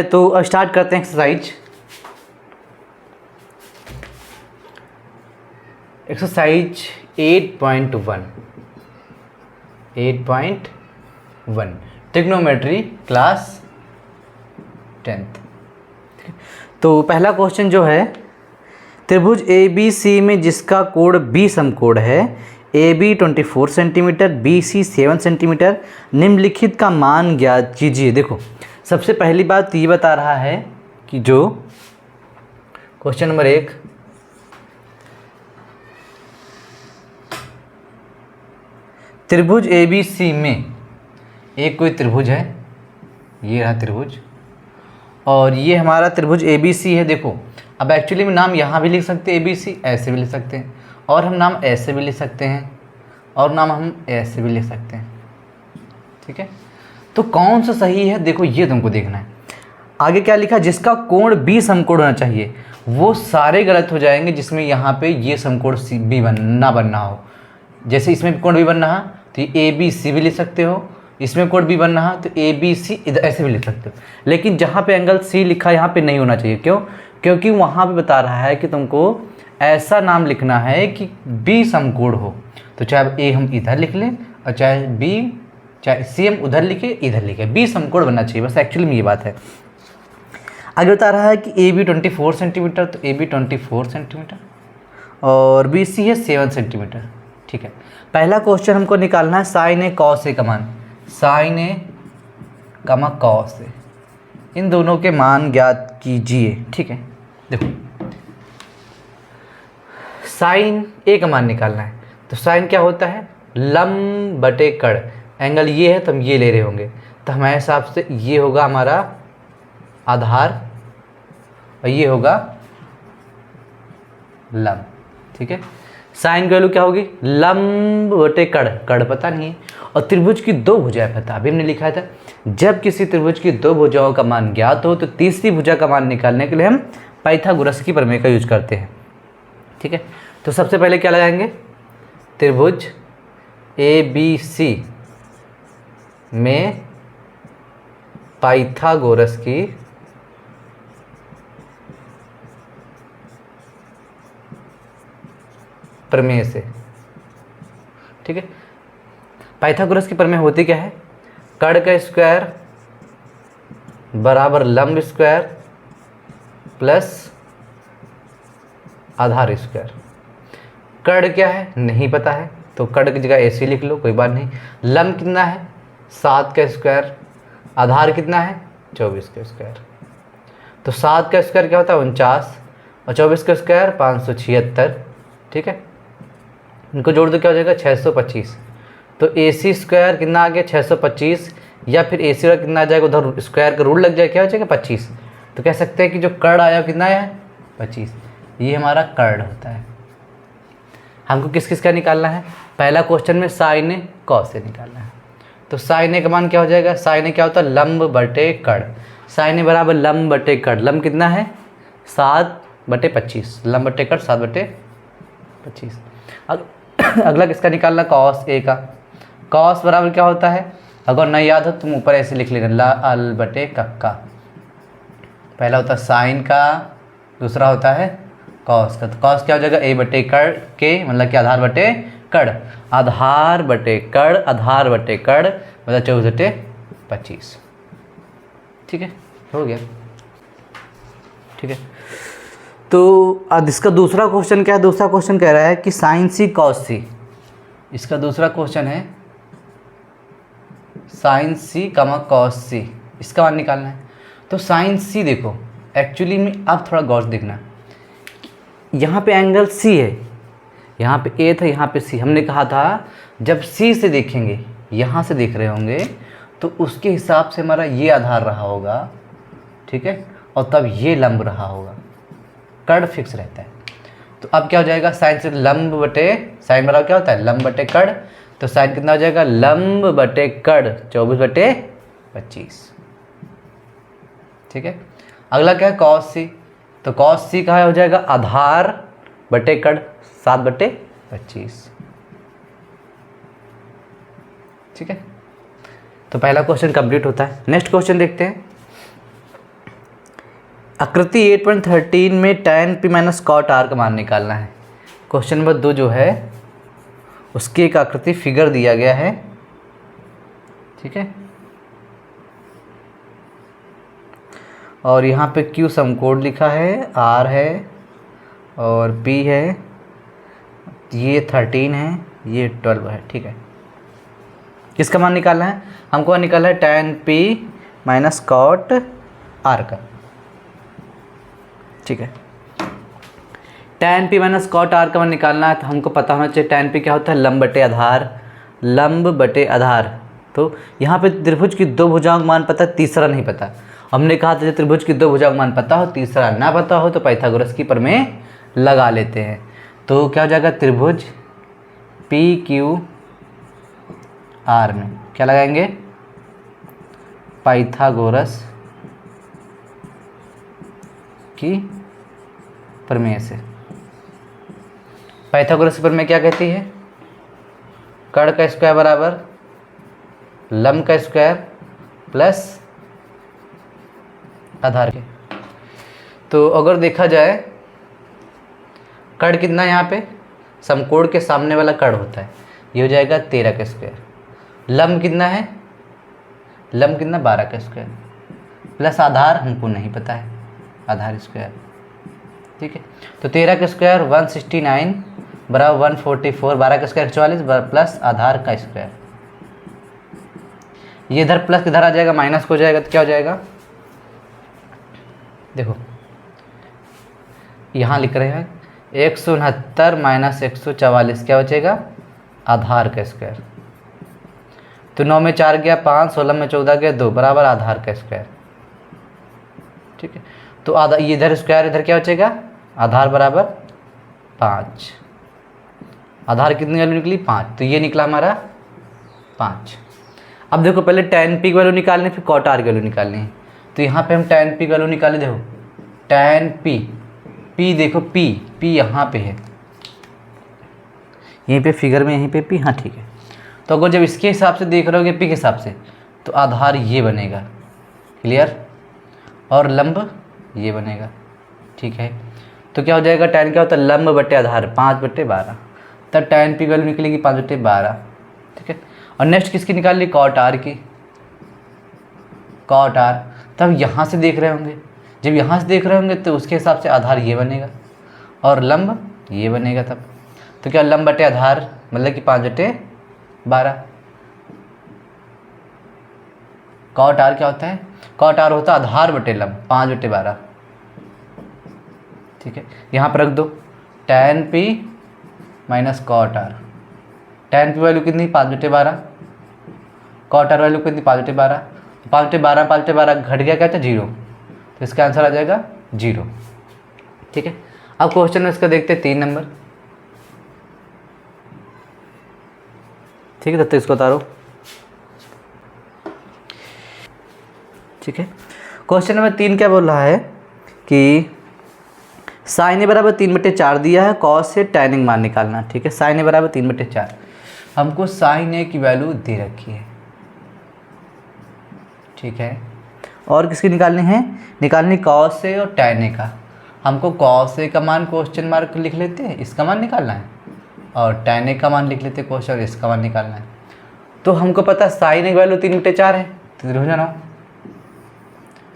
तो अब स्टार्ट करते हैं exercise. Exercise 8.1 trigonometry class 10th। तो पहला क्वेश्चन जो है, त्रिभुज ए बी सी में जिसका कोण बी समकोण है, A B 24 centimetre, B C 7 centimetre, निम्नलिखित का मान ज्ञात कीजिए। देखो, सबसे पहली बात ये बता रहा है कि जो क्वेश्चन नंबर 1, त्रिभुज ए बी सी में एक कोई त्रिभुज है, ये रहा त्रिभुज, और ये हमारा त्रिभुज ए बी सी है। देखो, अब एक्चुअली में नाम यहाँ भी लिख सकते हैं ए बी सी, ऐसे भी लिख सकते हैं, और हम नाम ऐसे भी लिख सकते हैं, और नाम हम ऐसे भी लिख सकते हैं। ठीक है, तो कौन सा सही है, देखो ये तुमको देखना है। आगे क्या लिखा, जिसका कोण बी समकोण होना चाहिए, वो सारे गलत हो जाएंगे जिसमें यहाँ पे ये समकोण सी बी ना बनना हो। जैसे इसमें कोण बी बनना है तो ए बी सी भी लिख सकते हो, इसमें कोण बी बनना है तो ए बी सी इधर ऐसे भी लिख सकते हो। लेकिन जहाँ पे एंगल सी लिखा है यहाँ पे नहीं होना चाहिए। क्यों? क्योंकि वहाँ पे बता रहा है कि तुमको ऐसा नाम लिखना है कि बी समकोण हो। तो चाहे ए हम इधर लिख लें और चाहे सी हम उधर लिखे इधर लिखे, बी समकोण बनना चाहिए, बस एक्चुअली में ये बात है। आगे बता रहा है कि ए बी 24 सेंटीमीटर, तो ए बी 24 सेंटीमीटर और बी सी है 7 सेंटीमीटर। ठीक है, पहला क्वेश्चन हमको निकालना है साइन ए कॉस ए का मान। साइन ए कमा कॉस ए, इन दोनों के मान ज्ञात कीजिए। ठीक है, देखो साइन ए का मान निकालना है, तो साइन क्या होता है, लंब बटे कड़। एंगल ये है तो हम ये ले रहे होंगे, तो हमारे हिसाब से ये होगा हमारा आधार और ये होगा लंब। ठीक है, साइन की वैल्यू क्या होगी, लंब बटे कड़। कड़ पता नहीं है, और त्रिभुज की दो भुजाएं पता, अभी हमने लिखा था जब किसी त्रिभुज की दो भुजाओं का मान ज्ञात हो तो तीसरी भुजा का मान निकालने के लिए हम पाइथागोरस की प्रमेय का यूज करते हैं। ठीक है, तो सबसे पहले क्या लगाएंगे, त्रिभुज ए बी सी में पाइथागोरस की प्रमेय से। ठीक है, पाइथागोरस की प्रमेय होती क्या है, कड़ का स्क्वायर बराबर लंब स्क्वायर प्लस आधार स्क्वायर। कड़ क्या है नहीं पता है, तो कड़ की जगह ऐसे लिख लो, कोई बात नहीं। लंब कितना है 7 का स्क्वायर, आधार कितना है 24 का स्क्वायर। तो 7 का स्क्वायर क्या होता है 49 और 24 का स्क्वायर 576। ठीक है, इनको जोड़ दो क्या हो जाएगा 625। तो ए सी स्क्वायर कितना आ गया 625, या फिर ए सी वाला कितना आ जाएगा, उधर स्क्वायर का रूल लग जाएगा, क्या हो जाएगा 25। तो कह सकते हैं कि जो कड़ आया कितना है 25, ये हमारा कड़ होता है। हमको किस किस का निकालना है, पहला क्वेश्चन में साइन ए कॉस ए निकालना है। तो साइन ए का मान क्या हो जाएगा, साइन ए क्या होता है लंब बटे कड़। साइन ए बराबर लंब बटे कड़, लंब कितना है 7/25, लंब बटे कड़ 7/25। अगला किसका निकालना, कॉस ए का। कॉस बराबर क्या होता है, अगर नहीं याद हो तुम ऊपर ऐसे लिख लेना, ल बटे कक्का। पहला होता है साइन का, दूसरा होता है कॉस का। तो कॉस क्या हो जाएगा ए बटे कड़ के, मतलब कि आधार बटे कड़, आधार बटे कड़, आधार बटे कड़ मतलब 24/25। ठीक है, हो गया। ठीक है, तो अब इसका दूसरा क्वेश्चन क्या है, दूसरा क्वेश्चन कह रहा है कि साइन सी कॉस सी। इसका दूसरा क्वेश्चन है साइन सी कमा कॉस सी, इसका मान निकालना है। तो साइन सी देखो, एक्चुअली में अब थोड़ा गौर से देखना, यहाँ पे एंगल सी है, यहाँ पे ए था, यहाँ पे सी। हमने कहा था जब सी से देखेंगे, यहाँ से देख रहे होंगे, तो उसके हिसाब से हमारा ये आधार रहा होगा। ठीक है, और तब ये लंब रहा होगा, कड़ फिक्स रहता है। तो अब क्या हो जाएगा, साइन से लंब बटे, साइन बराबर क्या होता है लंब बटे कड़, तो साइन कितना हो जाएगा लंब बटे कड़ 24/25। ठीक है, अगला क्या है कॉस सी। तो कॉस सी का हो जाएगा आधार बटे कड़ 7/25। ठीक है, तो पहला क्वेश्चन कंप्लीट होता है। नेक्स्ट क्वेश्चन देखते हैं। आकृति 8.13 में tan p minus cot r का मान निकालना है। क्वेश्चन नंबर 2 जो है उसकी एक आकृति फिगर दिया गया है, ठीक है, और यहाँ पे Q समकोण लिखा है, R है और P है, ये 13 है, ये 12 है, ठीक है। किसका मान निकालना है? हमको निकालना है tan p minus cot r का, ठीक है। tan p minus cot r का मान निकालना है तो हमको पता होना चाहिए tan p क्या होता है, लंब बटे आधार, लंब बटे आधार। तो यहाँ पे त्रिभुज की दो भुजाओं का मान पता है, तीसरा नहीं पता। हमने कहा था त्रिभुज की दो भुजाओं का मान पता हो, तीसरा ना पता हो तो पाइथागोरस की प्रमेय लगा लेते हैं। तो क्या हो जाएगा, त्रिभुज पी क्यू आर में क्या लगाएंगे, पाइथागोरस की प्रमेय से। पाइथागोरस की प्रमेय क्या कहती है, कर्ण का स्क्वायर बराबर लंब का स्क्वायर प्लस आधार के। तो अगर देखा जाए कर्ण कितना, यहाँ पे समकोण के सामने वाला कर्ण होता है, ये हो जाएगा 13 का स्क्वायर। लंब कितना है, लंब कितना 12 का स्क्वायर प्लस आधार हमको नहीं पता है, आधार स्क्वायर, ठीक है। तो 13 का स्क्वायर 169 बराबर 144, 12 का स्क्वायर 44 प्लस आधार का स्क्वायर। ये इधर प्लस किधर आ जाएगा, माइनस हो जाएगा, तो क्या हो जाएगा, देखो यहाँ लिख रहे हैं 169 माइनस 144 क्या बचेगा, आधार का स्क्वायर। तो 9 में 4 गया 5, 16 में 14 गया 2 बराबर आधार का स्क्वायर, ठीक है। तो आधा ये इधर स्क्वायर, इधर क्या बचेगा, आधार बराबर 5। आधार कितनी वैल्यू निकली, 5, तो ये निकला हमारा 5। अब देखो पहले tan p की वैल्यू निकालनी, फिर cot r की वैल्यू निकालनी है। तो यहाँ पे हम tan p की वैल्यू निकाले, देखो tan p देखो p यहाँ पे है, यहीं पे फिगर में, यहीं पे p, हाँ ठीक है। तो अगर जब इसके हिसाब से देख रहे होगे p के हिसाब से, तो आधार ये बनेगा, क्लियर, और लंब ये बनेगा, ठीक है। तो क्या हो जाएगा, tan क्या होता है, लंब बटे आधार 5/12, तब tan p की वैल्यू निकलेगी 5/12, ठीक है। और नेक्स्ट किसकी निकाल ली, cot r की, cot r। तब यहाँ से देख रहे होंगे, जब यहाँ से देख रहे होंगे तो उसके हिसाब से आधार ये बनेगा और लंब ये बनेगा। तब तो क्या, लंब बटे आधार मतलब कि 5/12। cot r क्या होता है, cot r होता है आधार बटे लंब 5/12, ठीक है। यहाँ पर रख दो tan p minus cot r। tan p value कितनी, 5/12, cot r वैल्यू कितनी, 5/12। 5/12 घट गया क्या था, 0, तो इसका आंसर आ जाएगा 0, ठीक है। अब क्वेश्चन में इसका देखते हैं 3 नंबर, ठीक है, तब तक इसको उतारो, ठीक है। क्वेश्चन नंबर 3 क्या बोल रहा है कि साइन ए बराबर 3/4 दिया है, कॉस से tan का मान निकालना, ठीक है। साइन ए बराबर 3/4, हमको साइन ए की वैल्यू दे रखी है, ठीक है। और किसकी निकालनी है, निकालनी कॉस ए और tan ए का। हमको कॉस ए का मान क्वेश्चन मार्क लिख लेते हैं, इसका मान निकालना है, और tan ए का मान लिख लेते हैं क्वेश्चन, और इसका मान निकालना है। तो हमको पता है साइन ए की वैल्यू 3/4 है, तो त्रिभुज बनाओ।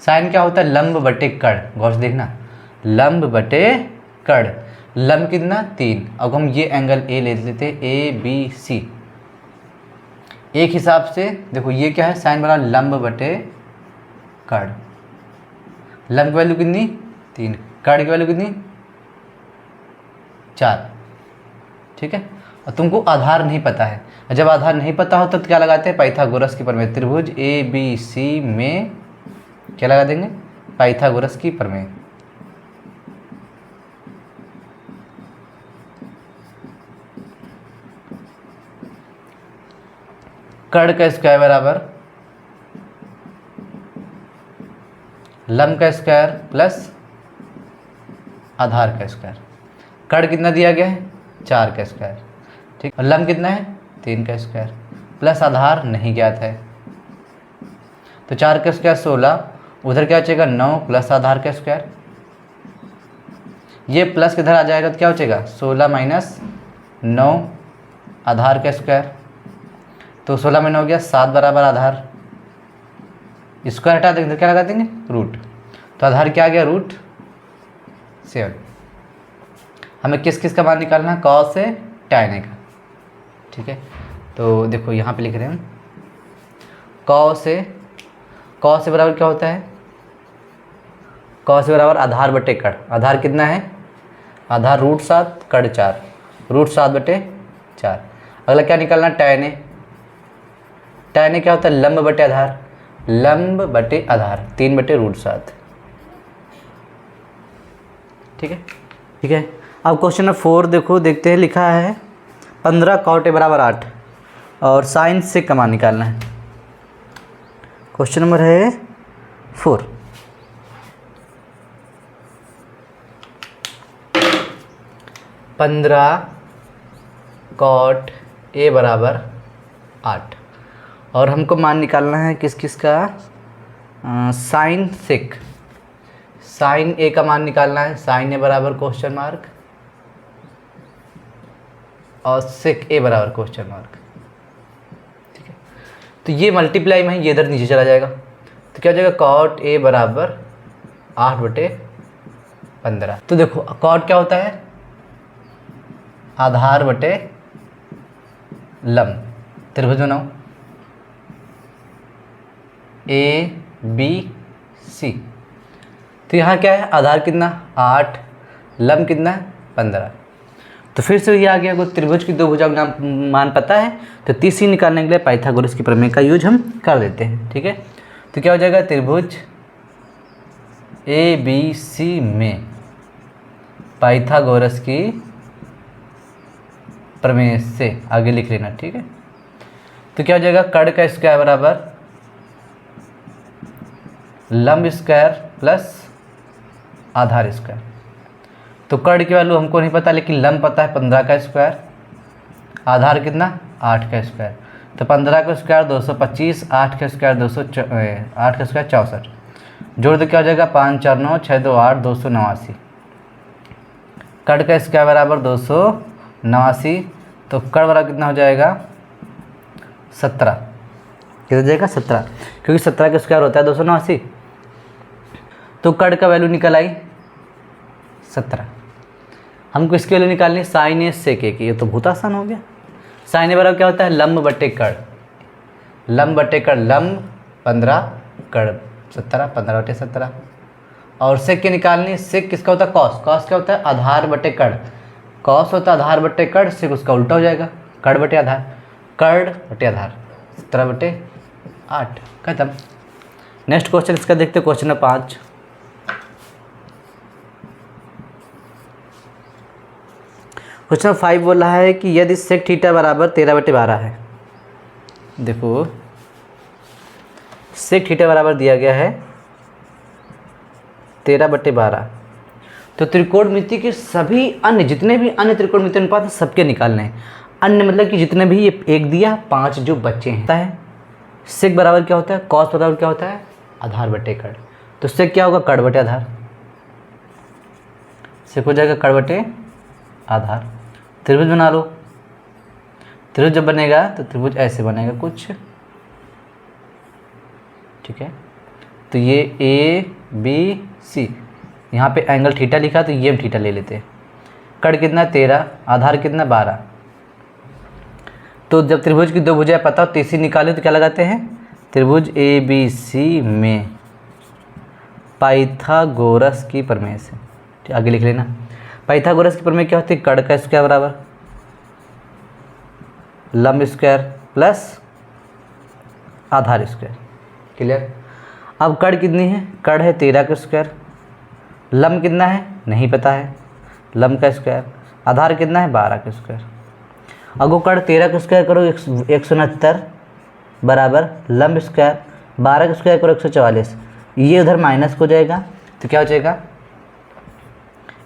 साइन क्या होता है, लंब बटे कर्ण, गौर से देखना, लंब बटे कर्ण। लंब कितना, 3। अब हम ये एंगल ए ले लेते हैं, ABC। एक हिसाब से देखो ये क्या है, साइन बना लंब बटे कर्ण। लंब की वैल्यू कितनी, 3, कर्ण की वैल्यू कितनी, 4, ठीक है। और तुमको आधार नहीं पता है, जब आधार नहीं पता हो तो क्या लगाते हैं, पाइथागोरस की प्रमेय। त्रिभुज ABC में क्या लगा देंगे, पाइथागोरस की प्रमेय। कर्ण का स्क्वायर बराबर लंब का स्क्वायर प्लस आधार का स्क्वायर। कर्ण कितना दिया गया है, 4 का स्क्वायर, ठीक। और लंब कितना है, 3 का स्क्वायर प्लस आधार नहीं ज्ञात है। तो 4 का स्क्वायर 16 उधर क्या बचेगा 9 प्लस आधार का स्क्वायर, ये प्लस किधर आ जाएगा तो क्या बचेगा 16 माइनस 9 आधार का स्क्वायर, तो 16 में 9 हो गया 7 बराबर आधार, स्क्वायर हटा देंगे तो क्या लगा देंगे रूट, तो आधार क्या आ गया √7। हमें किस किस का मान निकालना है, कॉस से tan का, ठीक है। तो देखो यहाँ पे लिख रहे हैं कॉस से बराबर क्या होता है, कॉस से बराबर आधार बटे कड़, आधार कितना है आधार √7 कड़ 4, √7/4। अगला क्या निकालना tan क्या होता है लंब बटे आधार, लंब बटे आधार 3/√7, ठीक है। अब क्वेश्चन नंबर 4 देखो, देखते हैं, लिखा है 15 cot a बराबर 8 और साइन सेक का मान निकालना है। क्वेश्चन नंबर है 4। cot a बराबर 8 और हमको मान निकालना है किस किस का, साइन सेक, साइन ए का मान निकालना है, साइन ए बराबर क्वेश्चन मार्क और सेक ए बराबर क्वेश्चन मार्क, ठीक है। तो ये मल्टीप्लाई में ये इधर नीचे चला जाएगा, तो क्या हो जाएगा cot a बराबर 8/15। तो देखो cot क्या होता है आधार बटे लंब, त्रिभुज बनाओ ABC, तो यहाँ क्या है आधार कितना 8, लंब कितना 15। तो फिर से ये आ गया, अगर त्रिभुज की दो भुजाओं का मान पता है तो तीसरी निकालने के लिए पाइथागोरस की प्रमेय का यूज हम कर देते हैं, ठीक है। तो क्या हो जाएगा त्रिभुज ABC में पाइथागोरस की प्रमेय से, आगे लिख लेना, ठीक है। तो क्या हो जाएगा कड़ का स्क्वायर बराबर लंब स्क्वायर प्लस आधार स्क्वायर, तो कड़ की वैल्यू हमको नहीं पता लेकिन लंब पता है 15 का स्क्वायर, आधार कितना 8 का स्क्वायर, तो 15 का स्क्वायर 225, 8 का स्क्वायर 8 का स्क्वायर 64, जोड़ दो क्या हो जाएगा 5 4 9 6 2 8 289, कड़ का स्क्वायर बराबर 289, तो कड़ बराबर कितना हो जाएगा 17, कितना हो जाएगा 17, क्योंकि 17 का स्क्वायर होता है 289, तो कड़ का वैल्यू निकल आई 17। हमको इसकी वैल्यू निकालनी साइन ए सेक ए की, ये तो बहुत आसान हो गया। साइन ए बराबर क्या होता है लंब बटे कड़, लंब बटे कड़, लंब 15 कड़ 17, 15/17। और सेक की निकालनी, सेक किसका होता है कॉस, कॉस क्या होता है आधार बटे कड़, कॉस होता है आधार बटे कड़, सेक उसका उल्टा हो जाएगा कड़ बटे आधार, कड़ बटे आधार 17/8, खत्म। नेक्स्ट क्वेश्चन इसका देखते हैं, क्वेश्चन नंबर 5। क्वेश्चन 5 बोल रहा है कि यदि सेक थीटा बराबर 13/12 है, देखो सेक थीटा बराबर दिया गया है 13/12, तो त्रिकोणमिति के सभी अन्य जितने भी अन्य त्रिकोणमिति अनुपात सबके निकालने हैं। अन्य मतलब कि जितने भी ये एक दिया 5 जो बच्चे हैं, सेक बराबर क्या होता है कॉस बराबर क्या होता है आधार बटे कड़, तो सेक क्या होगा कड़ बटे आधार, सेक हो जाएगा कड़ बटे आधार। त्रिभुज बना लो, त्रिभुज जब बनेगा तो त्रिभुज ऐसे बनेगा कुछ, ठीक है। तो ये ABC, यहाँ पे एंगल थीटा लिखा तो ये हम थीटा ले लेते हैं। कड़ कितना 13, आधार कितना 12, तो जब त्रिभुज की दो भुजाएं पता हो तीसरी निकाले तो क्या लगाते हैं, त्रिभुज ABC में पाइथागोरस की प्रमेय से, आगे लिख लेना। पाइथागोरस की प्रमेय क्या होती है कड़ का स्क्वायर बराबर लंब स्क्वायर प्लस आधार स्क्वायर, क्लियर। अब कड़ कितनी है, कड़ है 13 का स्क्वायर, लंब कितना है नहीं पता है, लंब का स्क्वायर, आधार कितना है 12 का स्क्वायर। अगो कड़ 13 का स्क्वायर करो 169 बराबर लंब स्क्वायर 12 का स्क्वायर करो 144, ये उधर माइनस हो जाएगा तो क्या हो जाएगा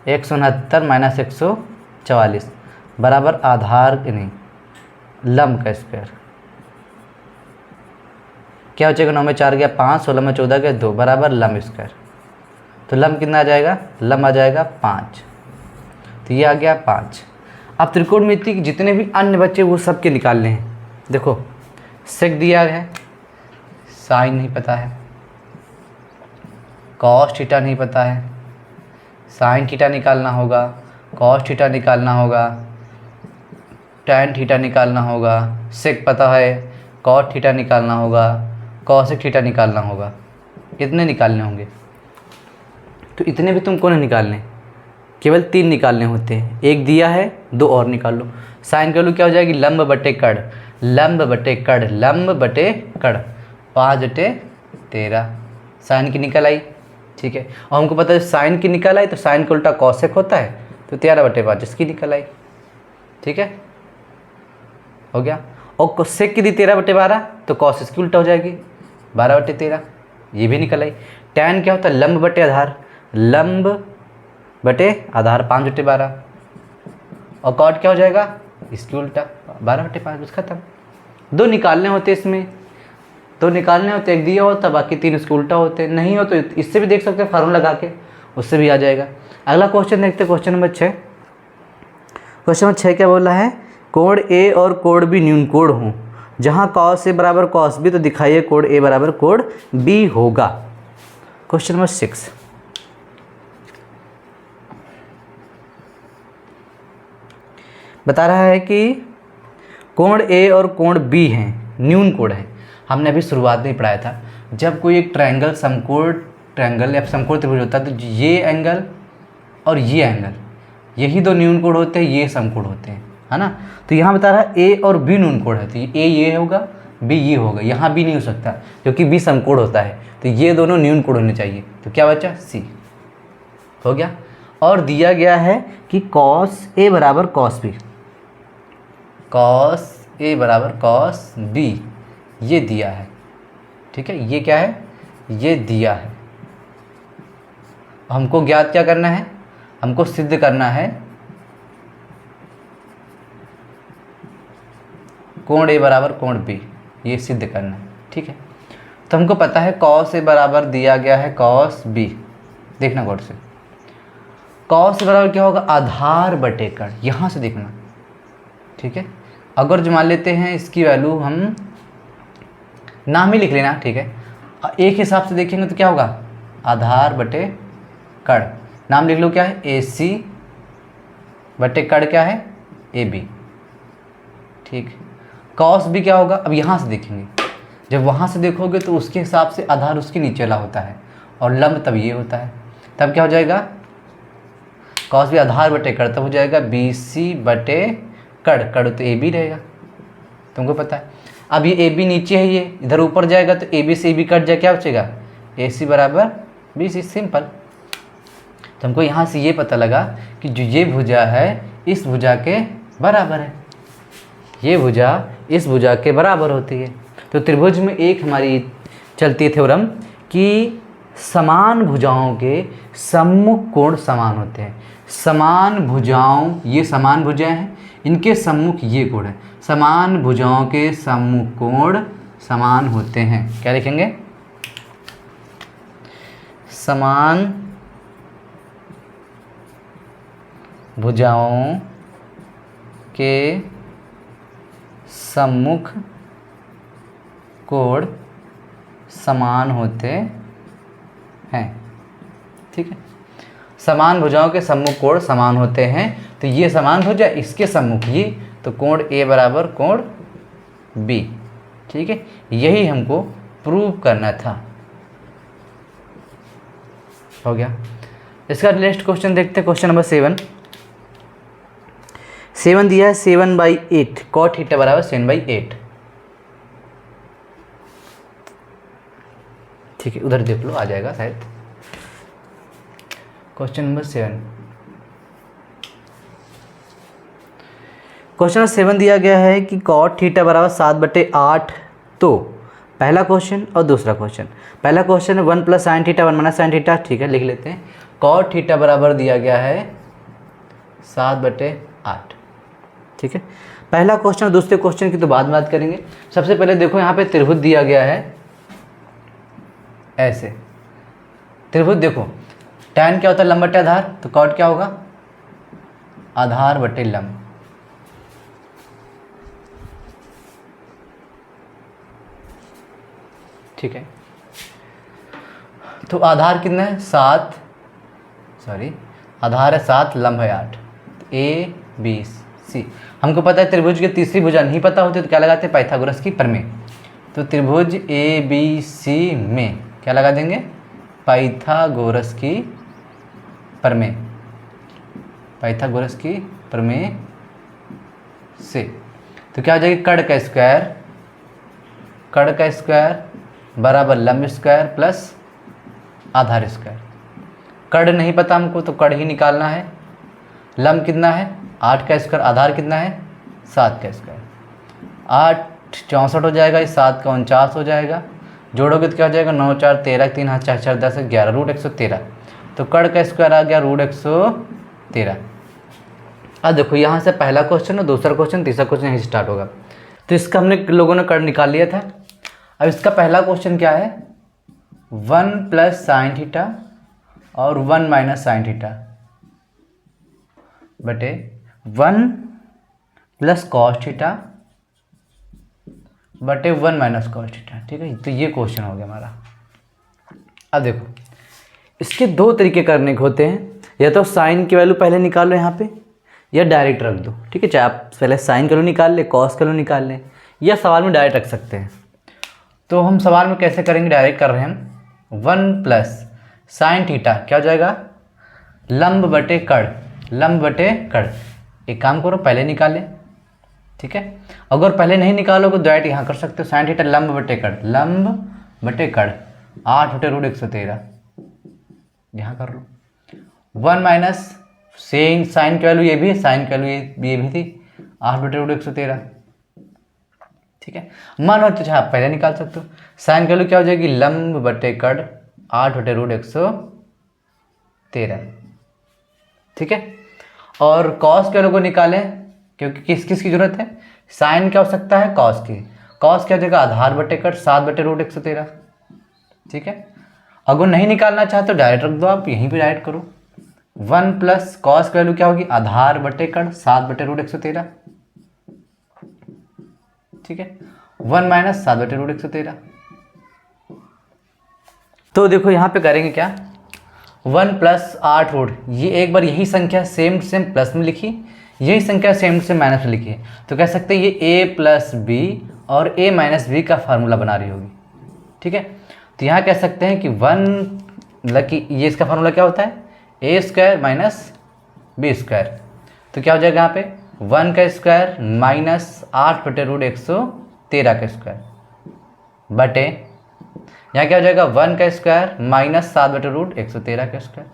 169 माइनस 144 बराबर आधार नहीं लंब का स्क्वायर, क्या हो जाएगा, 9 में 4 गया 5, 16 में 14 गया 2 बराबर लंब स्क्वायर। तो लंब कितना आ जाएगा, लंब आ जाएगा 5। तो ये आ गया 5। अब त्रिकोणमिति के जितने भी अन्य बच्चे वो सब के निकालने हैं। देखो सेक दिया है, साइन नहीं पता है, कॉस थीटा नहीं पता है, साइन थीटा निकालना होगा, कॉस थीटा निकालना होगा, टैन थीटा निकालना होगा, सेक पता है, कॉट थीटा निकालना होगा, कॉसेक थीटा निकालना होगा। कितने निकालने होंगे, तो इतने भी तुमको नहीं निकालने, केवल 3 निकालने होते हैं। एक दिया है, 2 और निकाल लो। साइन कर लो, क्या हो जाएगी, लंब बटे कड़, लंब बटे कड़, लंब बटे कड़, 5 बटे 13 साइन की निकल आई। ठीक है, और हमको पता है साइन की निकल आई तो साइन का उल्टा कॉसेक होता है, तो 13 बटे 5 इसकी निकल आई। ठीक है, हो गया। और कोसेक की दी 13 बटे 12 तो कॉस इसकी उल्टा हो जाएगी 12 बटे 13, ये भी निकल आई। टैन क्या होता है, लंब बटे आधार, लंब बटे आधार 5 बटे 12, और कॉट क्या हो जाएगा, इसकी उल्टा 12 बटे 5, बस खत्म। 2 निकालने होते इसमें, 2 निकालने होते, एक दिया होता बाकी 3 उसके उल्टा होते। नहीं हो तो इससे भी देख सकते हैं, फार्मूला लगा के उससे भी आ जाएगा। अगला क्वेश्चन देखते हैं, क्वेश्चन नंबर 6। क्वेश्चन नंबर 6 क्या बोला है, कोण ए और कोण बी न्यून कोण हो, जहाँ कॉस ए बराबर कॉस बी तो दिखाइए कोण ए बराबर कोण बी होगा। क्वेश्चन नंबर 6 बता रहा है कि कोण ए और कोण बी हैं, न्यून कोण है। हमने अभी शुरुआत में पढ़ाया था, जब कोई एक ट्रायंगल, समकोण ट्रायंगल या समकोण त्रिभुज होता है तो ये एंगल और ये एंगल, यही 2 न्यून कोण होते हैं, ये समकोण होते हैं, है ना। तो यहाँ बता रहा है ए और बी न्यून कोण है, तो ए ये होगा, बी ये होगा। यहाँ बी नहीं हो सकता क्योंकि बी समकोण होता है, तो ये दोनों न्यून कोण होने चाहिए। तो क्या बचा, सी हो गया। और दिया गया है कि कॉस ए बराबर कॉस बी, कॉस ए बराबर कॉस बी, ये दिया है। ठीक है, ये क्या है, ये दिया है। हमको ज्ञात क्या करना है, हमको सिद्ध करना है कोण ए बराबर कोण बी, ये सिद्ध करना है। ठीक है, तो हमको पता है कॉस ए बराबर दिया गया है कॉस बी। देखना गौर से, कॉस ए बराबर क्या होगा, आधार बटे कण, यहाँ से देखना। ठीक है, अगर जो मान लेते हैं इसकी वैल्यू हम नाम ही लिख लेना। ठीक है, एक हिसाब से देखेंगे तो क्या होगा, आधार बटे कण, नाम लिख लो क्या है, ए सी बटे कण क्या है, ए बी। ठीक, कॉस बी क्या होगा, अब यहाँ से देखेंगे, जब वहाँ से देखोगे तो उसके हिसाब से आधार उसके नीचे वाला होता है और लंब तब ये होता है। तब क्या हो जाएगा, कॉस बी आधार बटे कण, तब हो जाएगा बी सी बटे कण, कण तो ए बी रहेगा, तुमको पता है। अब ये ए बी नीचे है, ये इधर ऊपर जाएगा तो ए बी से ए बी कट जाए, क्या बचेगा, ए सी बराबर बी सी, सिंपल। तो हमको यहाँ से ये पता लगा कि जो ये भुजा है इस भुजा के बराबर है, ये भुजा इस भुजा के बराबर होती है। तो त्रिभुज में एक हमारी चलती है थ्योरम कि समान भुजाओं के सम्मुख कोण समान होते हैं। समान भुजाओं, ये समान भुजाएं हैं, इनके सम्मुख ये कोण है, समान भुजाओं के सम्मुख कोण समान होते हैं। क्या लिखेंगे, समान भुजाओं के सम्मुख कोण समान होते हैं। ठीक है, समान भुजाओं के सम्मुख कोण समान होते हैं, तो ये समान भुजा इसके सम्मुख ये, तो कोण ए बराबर कोण बी। ठीक है, यही हमको प्रूव करना था। हो गया। इसका नेक्स्ट क्वेश्चन देखते हैं, क्वेश्चन नंबर 7। 7 दिया है 7/8 कॉट थीटा बराबर 7/8। ठीक है, उधर देख लो, आ जाएगा शायद। क्वेश्चन नंबर 7, क्वेश्चन नंबर 7 दिया गया है कि कॉट थीटा बराबर 7/8। तो पहला क्वेश्चन और दूसरा क्वेश्चन, पहला question 1 + sin theta 1 - sin theta. ठीक है, लिख लेते हैं। कॉट थीटा बराबर दिया गया है 7/8। ठीक है, पहला क्वेश्चन और दूसरे क्वेश्चन की तो बाद में बात करेंगे। सबसे पहले देखो यहाँ पे त्रिभुज दिया गया है, ऐसे। त्रिभुज देखो tan क्या होता है, लंब बटे आधार, तो कॉट क्या होगा, आधार बटे लंब। ठीक है, तो आधार कितना है 7, सॉरी आधार है 7, लंब है 8, ए बी सी। हमको पता है त्रिभुज की तीसरी भुजा नहीं पता होती तो क्या लगाते हैं, पाइथागोरस की प्रमेय। तो त्रिभुज ए बी सी में क्या लगा देंगे, पाइथागोरस की प्रमेय, पाइथागोरस की प्रमेय से। तो क्या हो जाएगी, कड़ का स्क्वायर, कड़ का स्क्वायर बराबर लंब स्क्वायर प्लस आधार स्क्वायर। कड़ नहीं पता हमको तो कड़ ही निकालना है। लंब कितना है 8 का स्क्वायर, आधार कितना है 7 का स्क्वायर। 8 64 हो जाएगा, इस 7 का 49 हो जाएगा, जोड़ोगे तो क्या हो जाएगा 9 4 13, 3 हाथ 4 4 10 11, रूट 113। तो कड़ का स्क्वायर आ गया रूट 113। अब देखो यहाँ से पहला क्वेश्चन और दूसरा क्वेश्चन, तीसरा क्वेश्चन यहीं स्टार्ट होगा। तो इसका हमने लोगों ने कड़ निकाल लिया था। अब इसका पहला क्वेश्चन क्या है, 1 प्लस साइन थीटा और 1 माइनस साइन थीटा बटे 1 प्लस कॉस थीटा बटे 1 माइनस कॉस थीटा। ठीक है, तो ये क्वेश्चन हो गया हमारा। अब देखो इसके दो तरीके करने के होते हैं, या तो साइन की वैल्यू पहले निकाल लो यहाँ पे, या डायरेक्ट रख दो। ठीक है, चाहे आप पहले साइन की वैल्यू निकाल लें, कॉस की वैल्यू निकाल लें, या सवाल में डायरेक्ट रख सकते हैं। तो हम सवाल में कैसे करेंगे, डायरेक्ट कर रहे हैं हम। 1 प्लस साइन थीटा क्या हो जाएगा, लंब बटे कड़, लंब बटे कड़। एक काम करो पहले निकालें। ठीक है, अगर पहले नहीं निकालोगे तो डायरेक्ट यहाँ कर सकते हो, साइन थीटा लंब बटे कड़, लंब बटे कड़ 8 बटे रूट 113, यहाँ कर लो। 1 माइनस साइन की वैल्यू ये भी है, साइन की वैल्यू ये भी थी 8 बटे रूट 113। ठीक है, मान हो तो आप पहले निकाल सकते हो। साइन की वैल्यू क्या हो जाएगी, लंब बटे कड़ 8 बटे रूट 113। ठीक है, और कॉस के वैल्यू को निकालें, क्योंकि किस किस की जरूरत है, साइन क्या हो सकता है कॉस की। कॉस क्या हो जाएगा, आधार बटे कड़ 7 बटे रूट 113। ठीक है, अगर नहीं निकालना चाहते तो डायरेक्ट रख दो, आप यहीं पे डायरेक्ट करो। 1 प्लस कॉस की वैल्यू क्या होगी, आधार बटे कड़ 7 बटे रूट 113। ठीक है, 1 माइनस 7 बटे रूट 113। तो देखो यहाँ पे करेंगे क्या, 1 प्लस 8 रूट, ये एक बार यही संख्या सेम सेम प्लस में लिखी, यही संख्या सेम सेम माइनस में लिखी है। तो कह सकते हैं ये a प्लस बी और a माइनस बी का फार्मूला बना रही होगी। ठीक है, तो यहाँ कह सकते हैं कि 1 मतलब कि ये इसका फार्मूला क्या होता है, a square minus B square. तो क्या हो जाएगा यहाँ पे 1 का स्क्वायर माइनस 8 बटे रूट 113 का स्क्वायर बटे, यहाँ क्या हो जाएगा 1 का स्क्वायर माइनस 7 बटे रूट 113 का स्क्वायर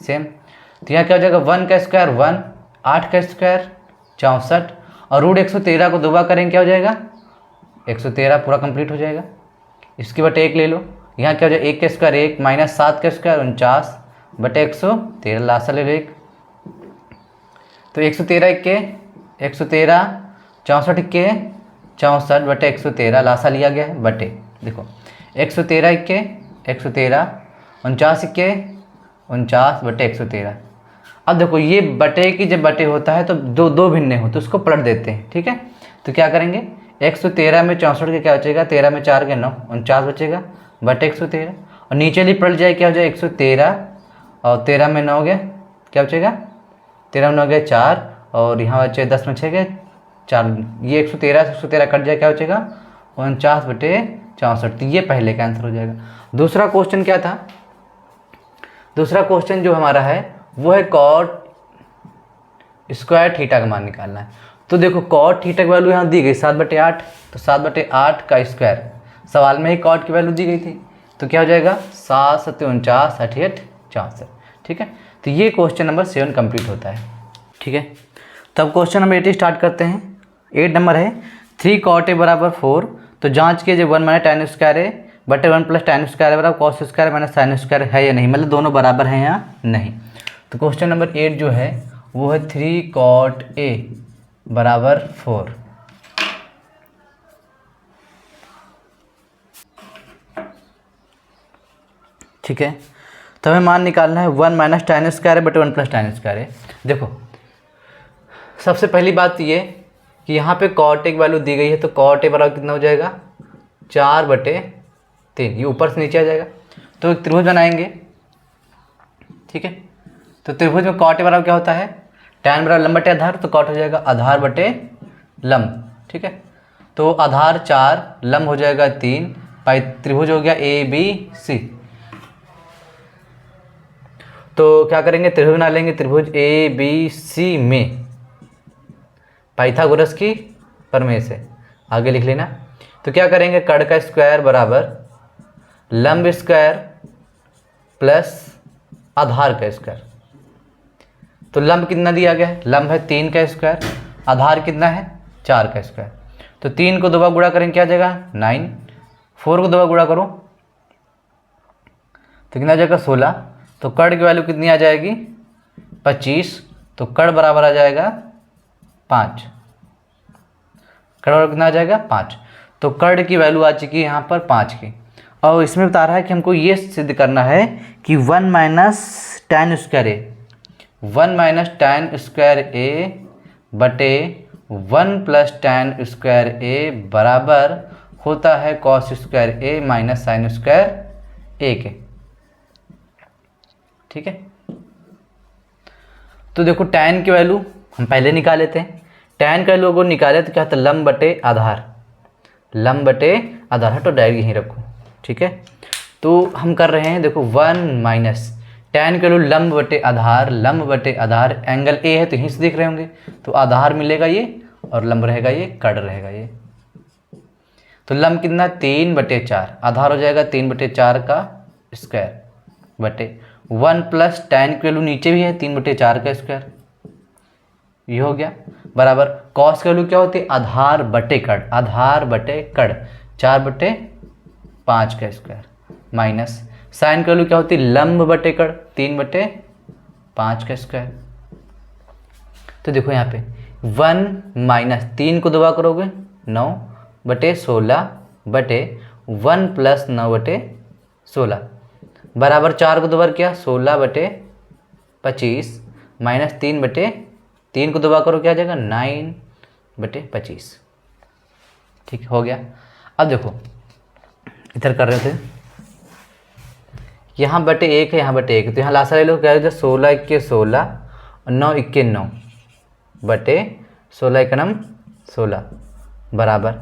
सेम। तो यहाँ क्या हो जाएगा 1 का स्क्वायर 1, 8 का स्क्वायर 64 और रूट 113 को दोबारा करेंगे क्या हो जाएगा 113 पूरा कंप्लीट हो जाएगा। इसकी बटे 1 ले लो, यहाँ क्या हो जाएगा 1 का स्क्वायर 1 माइनस 7 का स्क्वायर 49 बटे 113, लासा ले लो 1। तो 113 के 113, 64 के 64 बटे 113, लासा लिया गया है बटे, देखो 113 के 113, 49 के 49 बटे 113। अब देखो ये बटे की जब बटे होता है तो दो भिन्ने हो तो उसको पलट देते हैं। ठीक है, तो क्या करेंगे 113 में 64 के क्या बचेगा, 13 में 4 के 9, 49 बचेगा बटे 113, और नीचे लिए पलट जाए क्या हो जाए 113 और 13 में 9 हो गया, क्या बचेगा 13 में 9 गए 4 और यहाँ बचे 10 में 6 गए 4, ये 113 से 113 कट जाए क्या बचेगा 49 बटे 64। तो ये पहले का आंसर हो जाएगा। दूसरा क्वेश्चन क्या था, दूसरा क्वेश्चन जो हमारा है वो है कॉट स्क्वायर थीटा का मान निकालना है। तो देखो कॉट थीटा की वैल्यू यहाँ दी गई 7 बटे 8, तो 7 बटे 8 का स्क्वायर, सवाल में ही कॉट की वैल्यू दी गई थी, तो क्या हो जाएगा 7 7 49 68 64। ठीक है, तो ये क्वेश्चन नंबर 7 कंप्लीट होता है। ठीक है, तब क्वेश्चन नंबर 8 स्टार्ट करते हैं। 8 नंबर है 3 कॉट ए बराबर 4, तो जांच कीजिए 1 माइनस tan स्क्वायर ए बटे 1 प्लस tan स्क्वायर बराबर cos square minus sine square है या नहीं, मतलब दोनों बराबर हैं या नहीं। तो क्वेश्चन नंबर 8 जो है वो है 3 कॉट ए बराबर 4। ठीक है। तो हमें मान निकालना है 1 माइनस tan स्क्वायर बटे 1 प्लस tan स्क्वायर है। देखो सबसे पहली बात ये कि यहाँ पे cot a की वैल्यू दी गई है, तो cot a बराबर कितना हो जाएगा 4/3, ये ऊपर से नीचे आ जाएगा। तो एक त्रिभुज बनाएंगे, ठीक है। तो त्रिभुज में cot a बराबर क्या होता है, tan बराबर लंब बटे आधार, तो cot हो जाएगा आधार बटे लंब, ठीक है। तो आधार 4, लंब हो जाएगा 3, पाई त्रिभुज हो गया ABC। तो क्या करेंगे, त्रिभुज बना लेंगे। त्रिभुज ABC में पाइथागोरस की प्रमेय से आगे लिख लेना। तो क्या करेंगे, कड़ का स्क्वायर बराबर लंब स्क्वायर प्लस आधार का स्क्वायर। तो लंब कितना दिया गया है, लंब है 3 का स्क्वायर, आधार कितना है 4 का स्क्वायर। तो 3 को 2 बार गुणा करेंगे क्या आ जाएगा 9, 4 को 2 बार गुणा करो तो कितना आ जाएगा 16। तो कड़ की वैल्यू कितनी आ जाएगी 25, तो कड़ बराबर आ जाएगा 5, कड़ बराबर कितना आ जाएगा 5। तो कड़ की वैल्यू आ चुकी है यहाँ पर 5 की। और इसमें बता रहा है कि हमको ये सिद्ध करना है कि 1 माइनस tan स्क्वायर ए, 1 माइनस tan स्क्वायर ए बटे 1 प्लस tan स्क्वायर ए बराबर होता है cos स्क्वायर ए माइनस साइन स्क्वायर ए के, ठीक है। तो देखो tan की वैल्यू हम पहले निकाल लेते हैं। tan का वैल्यू को निकाले तो क्या होता है लंब बटे आधार, लंब बटे आधार है, तो डायरेक्ट यहीं रखो, ठीक है। तो हम कर रहे हैं, देखो 1 माइनस tan के वैल्यू लंब बटे आधार, लंब बटे आधार एंगल ए है तो यहीं से देख रहे होंगे, तो आधार मिलेगा ये और लंब रहेगा ये, कड़ रहेगा ये। तो लंब कितना 3/4, आधार हो जाएगा 3/4 का स्क्वायर बटे 1 प्लस tan की वैल्यू नीचे भी है 3/4 का स्क्वायर, ये हो गया बराबर cos की वैल्यू क्या होती है आधार बटे कड़, आधार बटे कड़ 4/5 का स्क्वायर माइनस साइन की वैल्यू क्या होती है लंब बटे कड़ 3/5 का स्क्वायर। तो देखो यहाँ पे 1 माइनस 3 को 2 बार करोगे 9/16 बटे 1 प्लस 9/16 बराबर 4 को 2 बार किया 16/25 माइनस 3 को 2 बार करो क्या आ जाएगा 9/25, ठीक हो गया। अब देखो इधर कर रहे थे, यहाँ बटे 1 है, यहाँ बटे 1 है, तो यहाँ लासा ले लो, क्या हो जाए 16 × 16 और 9 × 9 बटे 16 × 9 16 बराबर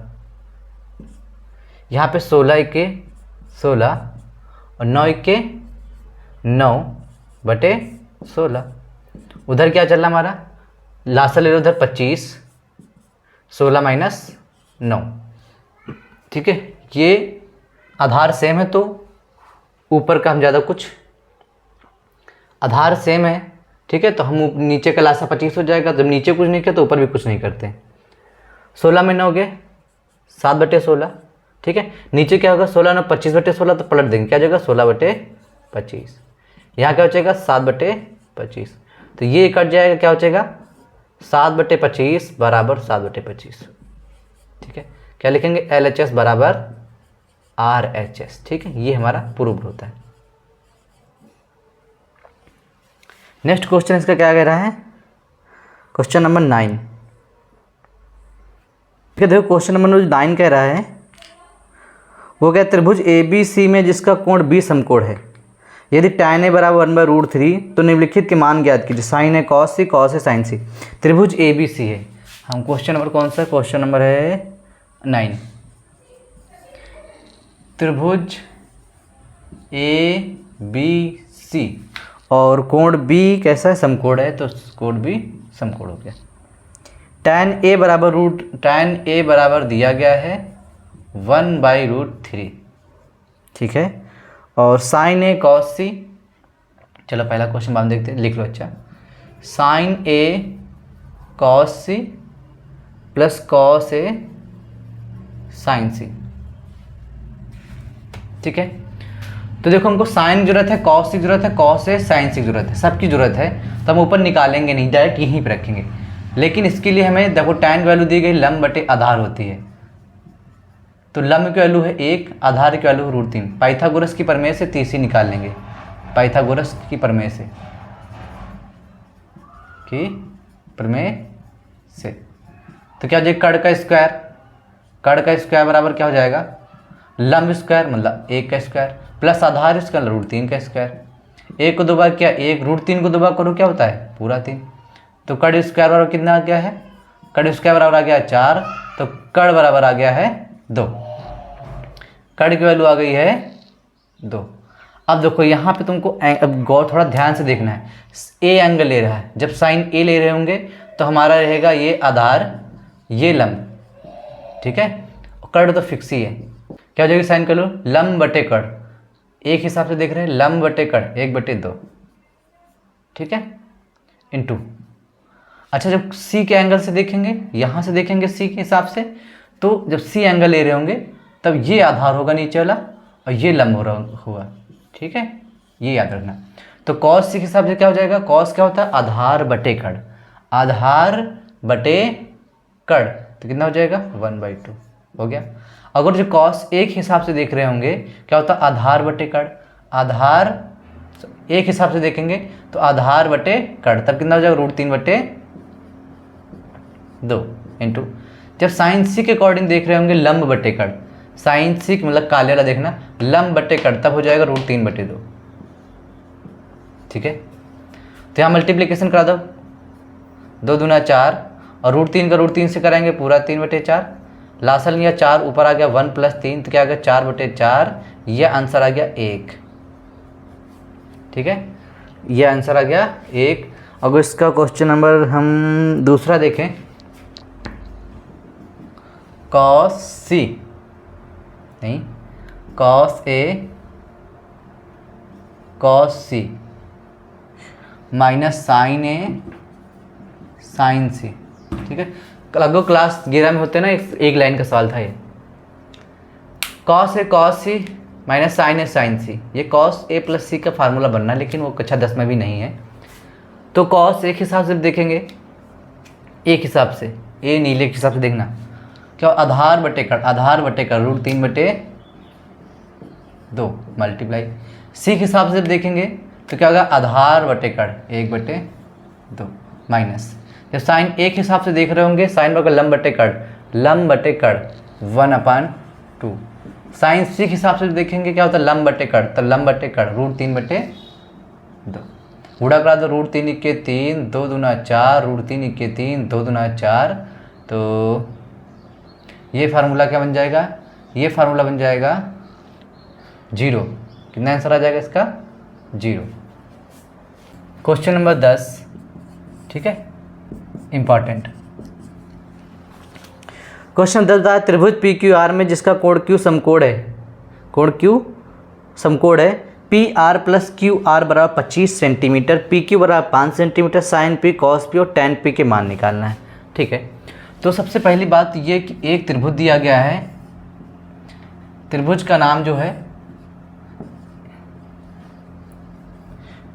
यहाँ पे 16 × 16 और 9 × 9 बटे 16। उधर क्या चल रहा हमारा लासा ले लो, उधर 25, 16 माइनस 9, ठीक है। ये आधार सेम है तो ऊपर का हम ज़्यादा कुछ, आधार सेम है, ठीक है। तो हम नीचे का लासा 25 हो जाएगा, जब नीचे कुछ नहीं किया तो ऊपर भी कुछ नहीं करते। 16 में 9 गए 7/16, ठीक है। नीचे क्या होगा 16 9 25/16, तो पलट देंगे क्या जाएगा 16/25। यहाँ क्या हो जाएगा 7/25, तो ये कट जाएगा, क्या हो जाएगा 7/25 बराबर 7/25, ठीक है। क्या लिखेंगे LHS बराबर RHS, ठीक है। ये हमारा प्रूव्ड होता है। नेक्स्ट क्वेश्चन इसका क्या कह रहा है, क्वेश्चन नंबर 9, ठीक है। देखो क्वेश्चन नंबर 9 कह रहा है, वो क्या त्रिभुज ABC में जिसका कोण B समकोण है, यदि tan A बराबर 1/√3 तो निम्नलिखित के मान ज्ञात कीजिए। साइन है cos C, cos है sin C। त्रिभुज ABC है, हम क्वेश्चन नंबर कौन सा है, क्वेश्चन नंबर है 9। त्रिभुज ABC और कोण B कैसा है समकोण है, तो कोण B समकोण हो गया। tan A बराबर दिया गया है 1/√3, ठीक है। और साइन A cos C, चलो पहला क्वेश्चन बाद में देखते हैं, लिख लो अच्छा। Sine A cos C plus cos A sin C, ठीक है। तो देखो हमको साइन की जरूरत है, cos की जरूरत है, cos A sin C की जरूरत है, सबकी जरूरत है, तो हम ऊपर निकालेंगे नहीं, डायरेक्ट यहीं पे रखेंगे। लेकिन इसके लिए हमें देखो tan की वैल्यू दी गई लंब बटे आधार होती है, तो लंब की वैल्यू है 1, आधार की वैल्यू है √3। पाइथागोरस की प्रमेय से तीसरी निकाल लेंगे, पाइथागोरस की प्रमेय से, तो क्या हो जाएगा, कड़ का स्क्वायर, कड़ का स्क्वायर बराबर क्या हो जाएगा, लंब स्क्वायर मतलब 1 का स्क्वायर प्लस आधार स्क्वायर √3 का स्क्वायर। 1 को 2 बार क्या 1, √3 को 2 बार करो क्या होता है पूरा 3। तो कड़ स्क्वायर बराबर कितना आ गया है, कड़ स्क्वायर बराबर आ गया है 4, तो कड़ बराबर आ गया है 2, कड़ की वैल्यू आ गई है 2। अब देखो यहाँ पे तुमको अब गौर थोड़ा ध्यान से देखना है, ए एंगल ले रहा है, जब साइन ए ले रहे होंगे तो हमारा रहेगा ये आधार, ये लंब, ठीक है, कड़ तो फिक्स ही है। क्या हो जाएगी, साइन कर लो, लंब बटे कड़, एक हिसाब से देख रहे हैं, लंब बटे कड़ 1/2, ठीक है, इनटू। अच्छा जब सी के एंगल से देखेंगे, यहाँ से देखेंगे सी के हिसाब से, तो जब सी एंगल ले रहे होंगे तब ये आधार होगा नीचे वाला और ये लंब हो रहा होगा, ठीक है, ये याद रखना। तो कॉस सी के हिसाब से क्या हो जाएगा, कॉस क्या होता है, आधार बटे कड़, आधार बटे कड़, तो कितना हो जाएगा 1/2 हो गया। अगर जो कॉस एक हिसाब से देख रहे होंगे क्या होता है, आधार बटे कड़, आधार एक हिसाब से देखेंगे तो आधार बटे कड़, तब कितना हो जाएगा √3/2 इंटू। जब साइन सी के अकॉर्डिंग देख रहे होंगे लंब बटे कड़, साइन सी मतलब काले वाला देखना, लंब बटे कड़, तब हो जाएगा √3/2, ठीक है। तो यहाँ मल्टीप्लिकेशन करा दो, 2 दूना 4 और √3 का √3 से कराएंगे पूरा 3/4, लासल लिया 4 ऊपर आ गया 1 + 3, तो क्या आ गया 4/4, यह आंसर आ गया 1, ठीक है, यह आंसर आ गया 1। अगर इसका क्वेश्चन नंबर हम दूसरा देखें, कॉस सी नहीं, cos A cos C minus sign A sign सी, ठीक है। लगभग क्लास 11 में होते हैं ना, एक लाइन का सवाल था ये, cos A cos C minus sign A sign सी, ये कॉस ए प्लस सी का फार्मूला बनना है, लेकिन वो कक्षा 10 में भी नहीं है। तो कॉस एक हिसाब से देखेंगे, एक हिसाब से, ए नीले के हिसाब से देखना, क्या आधार बटे कड़, आधार बटे कड़ √3/2 मल्टीप्लाई। सी के हिसाब से देखेंगे तो क्या होगा, आधार बटे कड़ 1/2 माइनस। जब साइन एक हिसाब से देख रहे होंगे, साइन बराबर लंब बटे कड़, लंब बटे कड़ 1/2। साइन सी के हिसाब से देखेंगे क्या होता है, लंब बटे कड़, तो लंब बटे कड़ √3/2, गुणा करा दो, √3 × 3, 2 दूना 4, √3 × 3, 2 दूना 4, तो ये फार्मूला क्या बन जाएगा, ये फार्मूला बन जाएगा 0। कितना आंसर आ जाएगा इसका 0। क्वेश्चन नंबर 10, ठीक है, इंपॉर्टेंट क्वेश्चन 10 था, त्रिभुज PQR में जिसका कोण Q समकोण है, कोण Q समकोण है, PR + QR बराबर 25 सेंटीमीटर, PQ बराबर 5 centimetre, sin P cos P और tan P के मान निकालना है, ठीक है। तो सबसे पहली बात ये कि एक त्रिभुज दिया गया है, त्रिभुज का नाम जो है,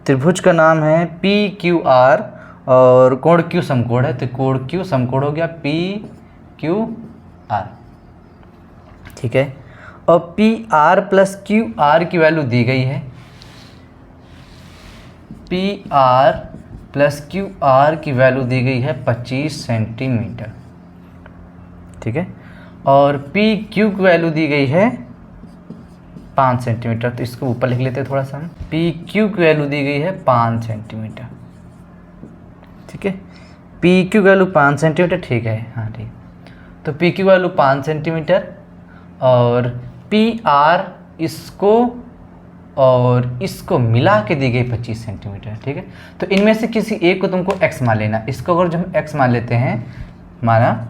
त्रिभुज का नाम है PQR और कोण Q समकोण है, तो कोण Q समकोण हो गया PQR, ठीक है। और PR + QR की वैल्यू दी गई है, PR + QR की वैल्यू दी गई है 25 सेंटीमीटर, ठीक है। और PQ की वैल्यू दी गई है 5 सेंटीमीटर, तो इसको ऊपर लिख लेते हैं थोड़ा सा हम, PQ की वैल्यू दी गई है 5 सेंटीमीटर, ठीक है। PQ की वैल्यू 5 सेंटीमीटर, ठीक है, हाँ ठीक। तो PQ की वैल्यू 5 सेंटीमीटर और PR इसको और इसको मिला के दी गई 25 सेंटीमीटर, ठीक है। तो इनमें से किसी एक को तुमको x मान लेना, इसको अगर जो हम x मान लेते हैं, माना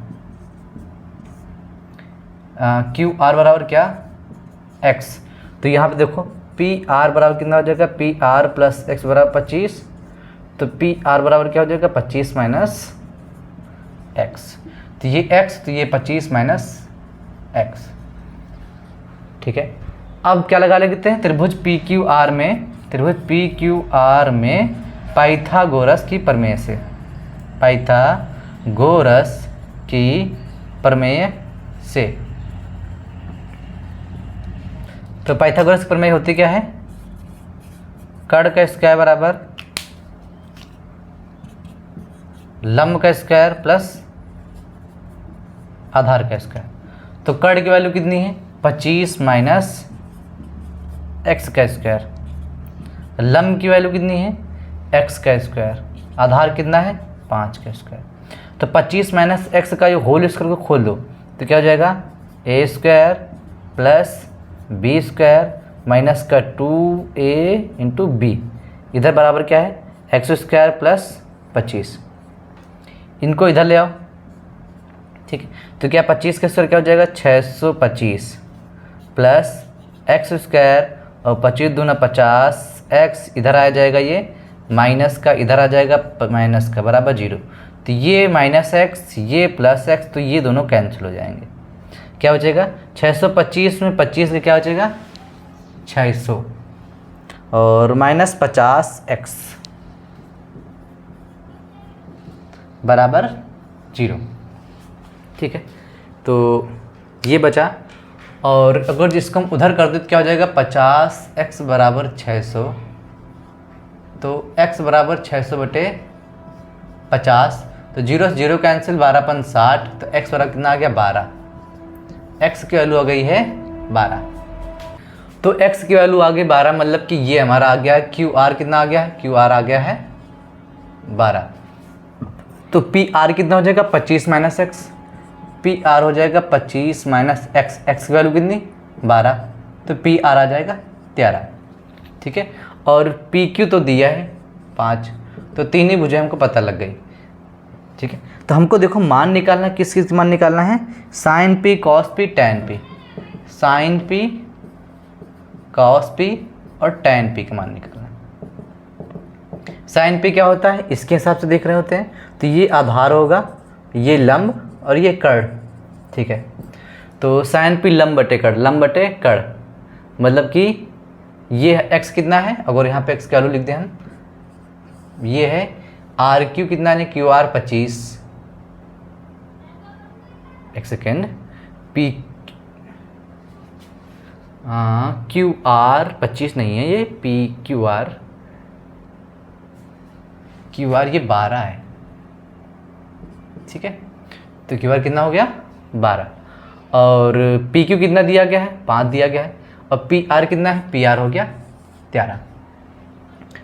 QR बराबर क्या x, तो यहाँ पे देखो PR बराबर कितना हो जाएगा, PR + x बराबर 25, तो PR बराबर क्या हो जाएगा 25 - x, तो ये x, तो ये 25 - x, ठीक है। अब क्या लगा लेते हैं, त्रिभुज PQR में, त्रिभुज PQR में पाइथागोरस की प्रमेय से, पाइथागोरस की प्रमेय से तो पाइथागोरस की प्रमेय होती क्या है, कर्ण का स्क्वायर बराबर लंब का स्क्वायर प्लस आधार का स्क्वायर। तो कर्ण की वैल्यू कितनी है 25 माइनस एक्स का स्क्वायर, लंब की वैल्यू कितनी है एक्स का स्क्वायर, आधार कितना है 5 का स्क्वायर। तो 25 माइनस एक्स का ये होल स्क्वायर को खोल दो तो क्या हो जाएगा a square plus b square minus का 2a इंटू बी, इधर बराबर क्या है एक्स स्क्वायर प्लस 25, इनको इधर ले आओ। ठीक है, तो क्या 25 का स्क्वायर क्या हो जाएगा 625 प्लस एक्स स्क्वायर और 25 दूना 50, एक्स इधर आ जाएगा ये माइनस का इधर आ जाएगा माइनस का बराबर 0। तो ये माइनस एक्स ये प्लस एक्स, तो ये दोनों कैंसिल हो जाएंगे। क्या हो जाएगा 625 में 25 का क्या हो जाएगा 600 और माइनस 50x बराबर 0। ठीक है, तो ये बचा। और अगर जिसको हम उधर कर दे तो क्या हो जाएगा 50x बराबर 600, तो x बराबर 600 बटे 50, तो 0 से 0 कैंसिल 12 पन 60, तो x बराबर कितना आ गया 12, x की वैल्यू आ गई है 12। तो x की वैल्यू आ गई 12, मतलब कि ये हमारा आ गया है QR कितना आ गया है QR आ गया है 12। तो PR कितना हो जाएगा 25 माइनस एक्स, PR हो जाएगा 25 माइनस एक्स, एक्स की वैल्यू कितनी 12, तो PR आ जाएगा 13। ठीक है, और PQ तो दिया है 5, तो 3 ही भुजाएं हमको पता लग गई। ठीक है, तो हमको देखो मान निकालना, किस चीज़ मान निकालना है sine P cos P tan P, sine P cos P और टैन P का मान निकालना। साइन P क्या होता है इसके हिसाब से देख रहे होते हैं, तो ये आधार होगा, ये लंब और ये कर्ण। ठीक है, तो साइन P लंब बटे कर्ण, लंब बटे कर्ण, मतलब कि ये x कितना है, अगर यहाँ पे x की वैल्यू लिख दें हम, ये है RQ कितना है QR 25, एक सेकेंड P QR 25 नहीं है, ये QR ये 12 है। ठीक है, तो QR कितना हो गया 12, और PQ कितना दिया गया है 5 दिया गया है, और PR कितना है PR हो गया 13।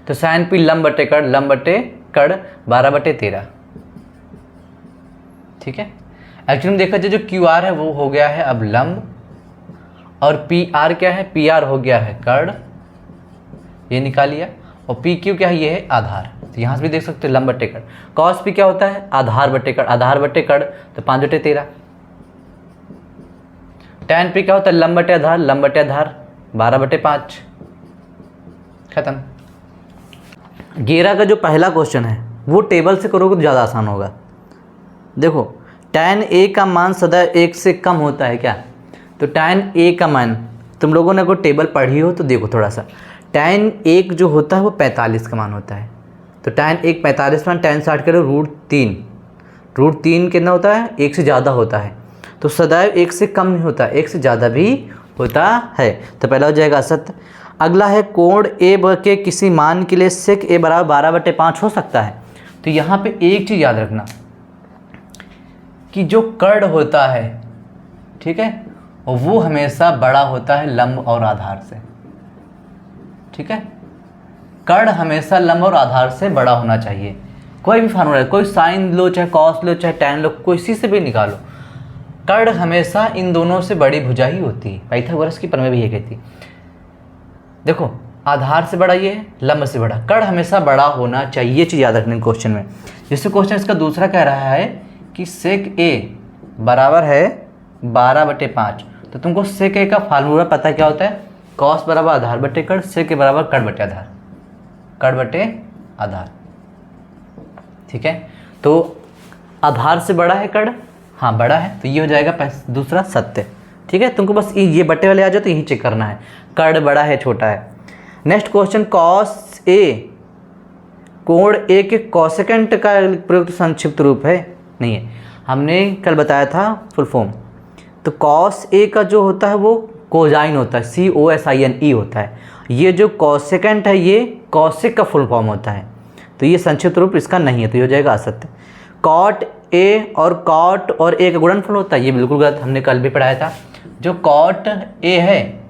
तो साइन P लंब बटे कर्ण, लंब बटे कर्ण 12 बटे 13। ठीक है, एक्चुअली में देखा जाए जो QR है वो हो गया है अब लंब, और PR क्या है PR हो गया है कर्ण, ये निकाल लिया, और PQ क्या है ये है आधार। तो यहाँ से भी देख सकते हो लंब बटे कर्ण। कॉस P क्या होता है आधार बटे कर्ण, आधार बटे कर्ण तो 5 बटे 13। टैन P क्या होता है लंब बटे आधार, लंब बटे आधार 12 बटे 5, खत्म। 11 का जो पहला क्वेश्चन है वो टेबल से करोगे तो ज़्यादा आसान होगा। देखो टैन A का मान सदैव 1 से कम होता है क्या, तो टैन A का मान तुम लोगों ने अगर टेबल पढ़ी हो तो देखो थोड़ा सा, टैन 1 जो होता है वो 45 का मान होता है, तो टैन 1 45 मान, टैन 60 करो रूट 3 कितना होता है 1 से ज़्यादा होता है, तो सदैव 1 से कम नहीं होता, 1 से ज़्यादा भी होता है। तो पहला हो जाएगा असत्य। अगला है कोण ए के किसी मान के लिए सेक ए बराबर 12 बटे 5 हो सकता है। तो यहाँ पे एक चीज़ याद रखना कि जो कर्ण होता है, ठीक है, वो हमेशा बड़ा होता है लंब और आधार से। ठीक है, कर्ण हमेशा लंब और आधार से बड़ा होना चाहिए। कोई भी फार्मूला, कोई साइन लो चाहे कॉस लो चाहे टैन लो, कोई सी से भी निकालो, कर्ण हमेशा इन दोनों से बड़ी भुजा ही होती है। पाइथागोरस की प्रमेय भी ये कहती है। देखो आधार से बड़ा ये है, लंब से बड़ा, कर्ण हमेशा बड़ा होना चाहिए, ये चीज़ याद रखने क्वेश्चन में। जैसे क्वेश्चन इसका दूसरा कह रहा है कि सेक ए बराबर है 12 बटे 5, तो तुमको सेक ए का फार्मूला पता क्या होता है, कॉस बराबर आधार बटे कर्ण, सेक ए बराबर कर्ण बटे आधार, कर्ण बटे आधार। ठीक है, तो आधार से बड़ा है कर्ण, हाँ बड़ा है, तो ये हो जाएगा दूसरा सत्य। ठीक है, तुमको बस ये बटे वाले आ जाओ तो यही चेक करना है, कर्ण बड़ा है छोटा है। नेक्स्ट क्वेश्चन, कॉस ए कोण ए के कॉसेकेंट का प्रयुक्त संक्षिप्त रूप है, नहीं है, हमने कल बताया था फुल फॉर्म। तो कॉस ए का जो होता है वो कोजाइन होता है, COSINE होता है। ये जो कॉसेकेंट है ये कॉसेक का फुल फॉर्म होता है, तो ये संक्षिप्त रूप इसका नहीं है, तो ये हो जाएगा असत्य। कॉट ए और कॉट और ए का गुणनफल होता है, ये बिल्कुल गलत, हमने कल भी पढ़ाया था। जो कॉट ए है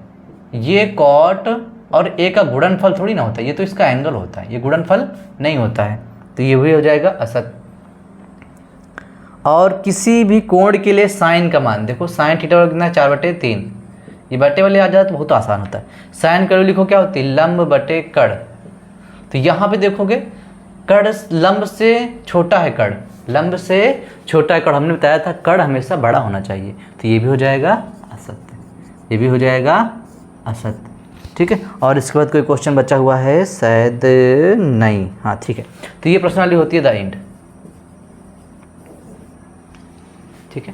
ये कॉट और ए का गुणनफल थोड़ी ना होता है, ये तो इसका एंगल होता है, ये गुणनफल नहीं होता है, तो ये भी हो जाएगा असत्य। और किसी भी कोण के लिए साइन का मान, देखो साइन थीटा कितना है 4/3, ये बटे वाले आ जाए तो बहुत आसान होता है। साइन कड़ लिखो क्या होती है, लंब बटे कड़, तो यहाँ पे देखोगे कड़ लंब से छोटा है, कड़ लंब से छोटा है कड़, हमने बताया था कड़ हमेशा बड़ा होना चाहिए, तो ये भी हो जाएगा असत्य, ये भी हो जाएगा असत्य। ठीक है, और इसके बाद कोई क्वेश्चन बचा हुआ है शायद नहीं, हाँ ठीक है, तो ये प्रश्न वाली होती है द एंड। ठीक है,